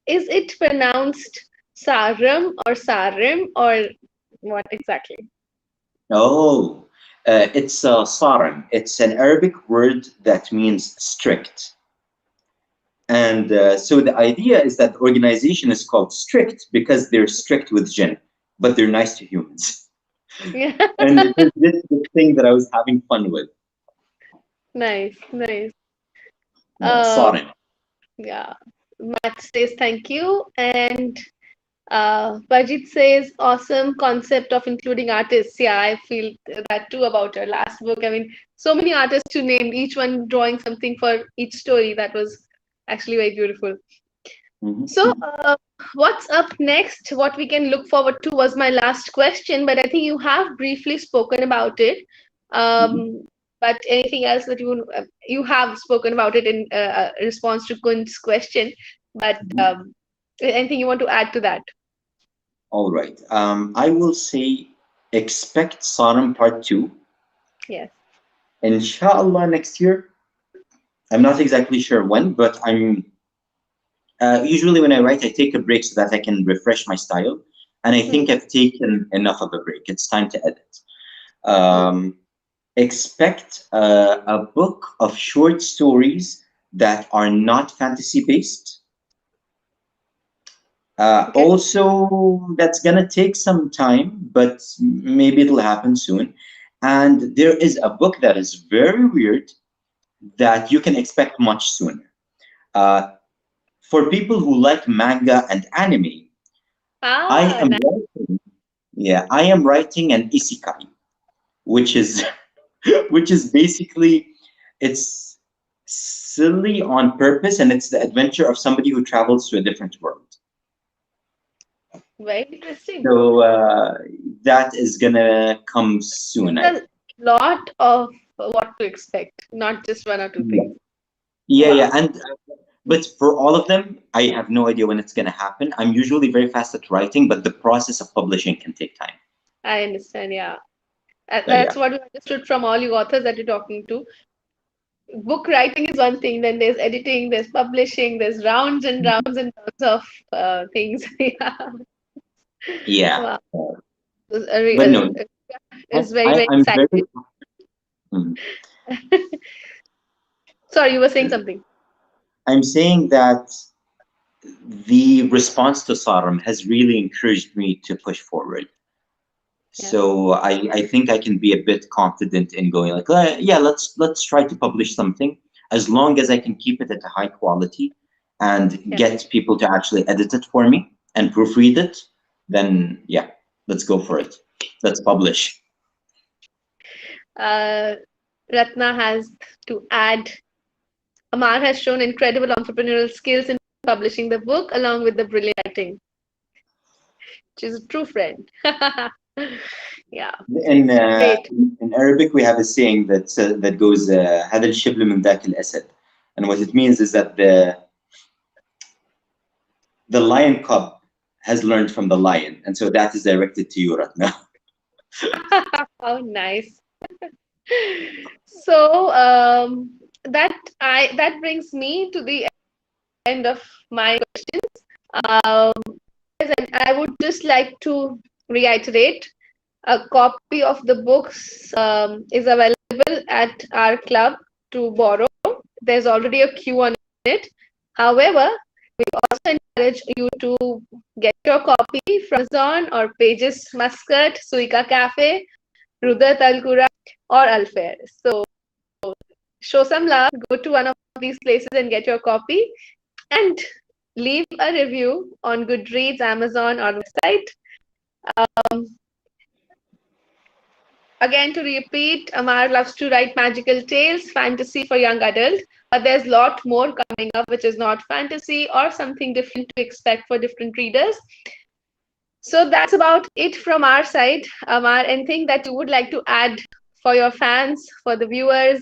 Is it pronounced Saram or Sarim or what exactly? Oh, it's saran. It's an Arabic word that means strict. And so the idea is that the organization is called strict because they're strict with jinn, but they're nice to humans. Yeah. And it was this thing that I was having fun with. Nice, nice. Yeah, Um, saran. yeah. Matt says thank you. And Bajit says awesome concept of including artists. Yeah, I feel that too about her last book. I mean, so many artists you named, each one drawing something for each story. That was actually very beautiful. So, Mhm. what's up next? What we can look forward to was my last question, but I think you have briefly spoken about it. Mhm. But anything else that you have spoken about it in response to Kun's question, but Mhm. anything you want to add to that? All right. I will say expect Saran Part 2. Yes. Inshallah next year. I'm not exactly sure when, but I'm usually when I write, I take a break so that I can refresh my style. And I think Hmm. I've taken enough of a break. It's time to edit. Hmm. Um, expect a book of short stories that are not fantasy based. Okay. Also, that's gonna take some time, but maybe it'll happen soon. And there is a book that is very weird that you can expect much sooner. Uh, for people who like manga and anime, I Ah, am nice. writing, yeah, I am writing an isekai, which is which is basically it's silly on purpose, and it's the adventure of somebody who travels to a different world. Very interesting. So that is gonna come soon, I A think. lot of what to expect, not just one or two Yeah, things. yeah, Wow. and but for all of them, I have no idea when it's gonna happen. I'm usually very fast at writing, but the process of publishing can take time. I understand. Yeah. So yeah, That's what we understood from all you authors that you're talking to. Book writing is one thing, then there's editing, there's publishing, there's rounds and rounds and rounds of things. Yeah. yeah. Wow. But no, It's very, very I'm exciting. very. Mhm. Sorry, you were saying something. I'm saying that the response to Sarum has really encouraged me to push forward. Yeah. So I think I can be a bit confident in going like, yeah, let's try to publish something as long as I can keep it at a high quality and Yeah. get people to actually edit it for me and proofread it. Then yeah, let's go for it. Let's publish. Uh, Ratna has to add, Amar has shown incredible entrepreneurial skills in publishing the book along with the brilliant writing. She's a true friend. Yeah, In great. in Arabic, we have a saying that goes هذا الشبل من ذاك الأسد, and what it means is that the lion cub has learned from the lion, and so that is directed to you right now. Oh, nice. So that brings me to the end of my questions. Um, and I would just like to reiterate a copy of the books is available at our club to borrow. There's already a queue on it. However, we also encourage you to get your copy from Amazon or Pages Muscat, Suica Cafe, Rudra Talkura, or Alfair. So show some love, go to one of these places and get your copy, and leave a review on Goodreads, Amazon, or website. Um, Again, to repeat, Amar loves to write magical tales, fantasy for young adult, but there's a lot more coming up which is not fantasy or something different to expect for different readers. So that's about it from our side. Amar, anything that you would like to add for your fans, for the viewers?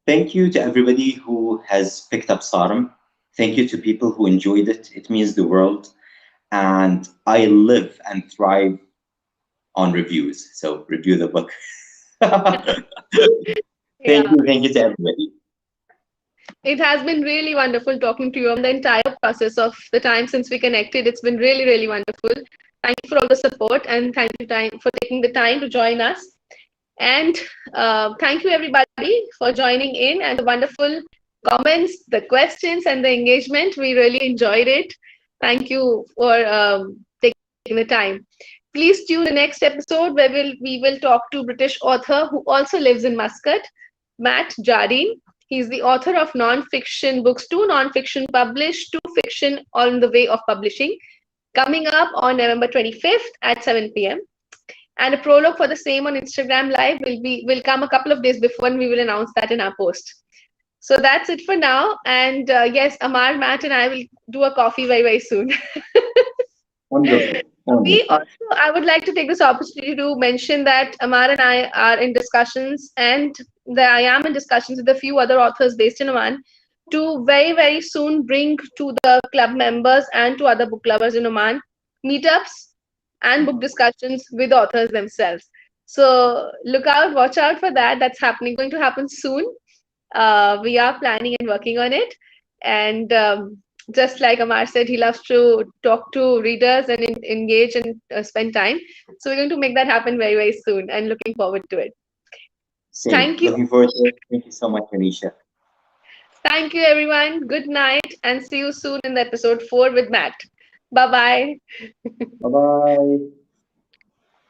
Thank you to everybody who has picked up Sarum. Thank you to people who enjoyed it. It means the world. And I live and thrive on reviews. So review the book. Yeah. Thank you to everybody. It has been really wonderful talking to you on the entire process of the time since we connected. It's been really, really wonderful. Thank you for all the support and thank you for taking the time to join us. And thank you everybody for joining in and the wonderful comments, the questions, and the engagement. We really enjoyed it. Thank you for taking the time. Please tune the next episode where we will talk to British author who also lives in Muscat, Matt Jardine. He's the author of non-fiction books, two non-fiction published, two fiction on the way of publishing, coming up on November 25th at 7 p.m. And a prologue for the same on Instagram Live will come a couple of days before, and we will announce that in our post. So that's it for now. And yes, Amar, Matt, and I will do a coffee very, very soon. Wonderful. We Wonderful. also, I would like to take this opportunity to mention that Amar and I are in discussions, and that I am in discussions with a few other authors based in Oman to very, very soon bring to the club members and to other book lovers in Oman meetups and book discussions with authors themselves. So look out, watch out for that. That's happening, going to happen soon. We are planning and working on it. And just like Amar said, he loves to talk to readers and engage and spend time. So we're going to make that happen very, very soon and looking forward to it. Same. Thank you. Looking forward to it. Thank you so much, Anisha. Thank you, everyone. Good night and see you soon in the episode 4 with Matt. Bye bye. Bye bye.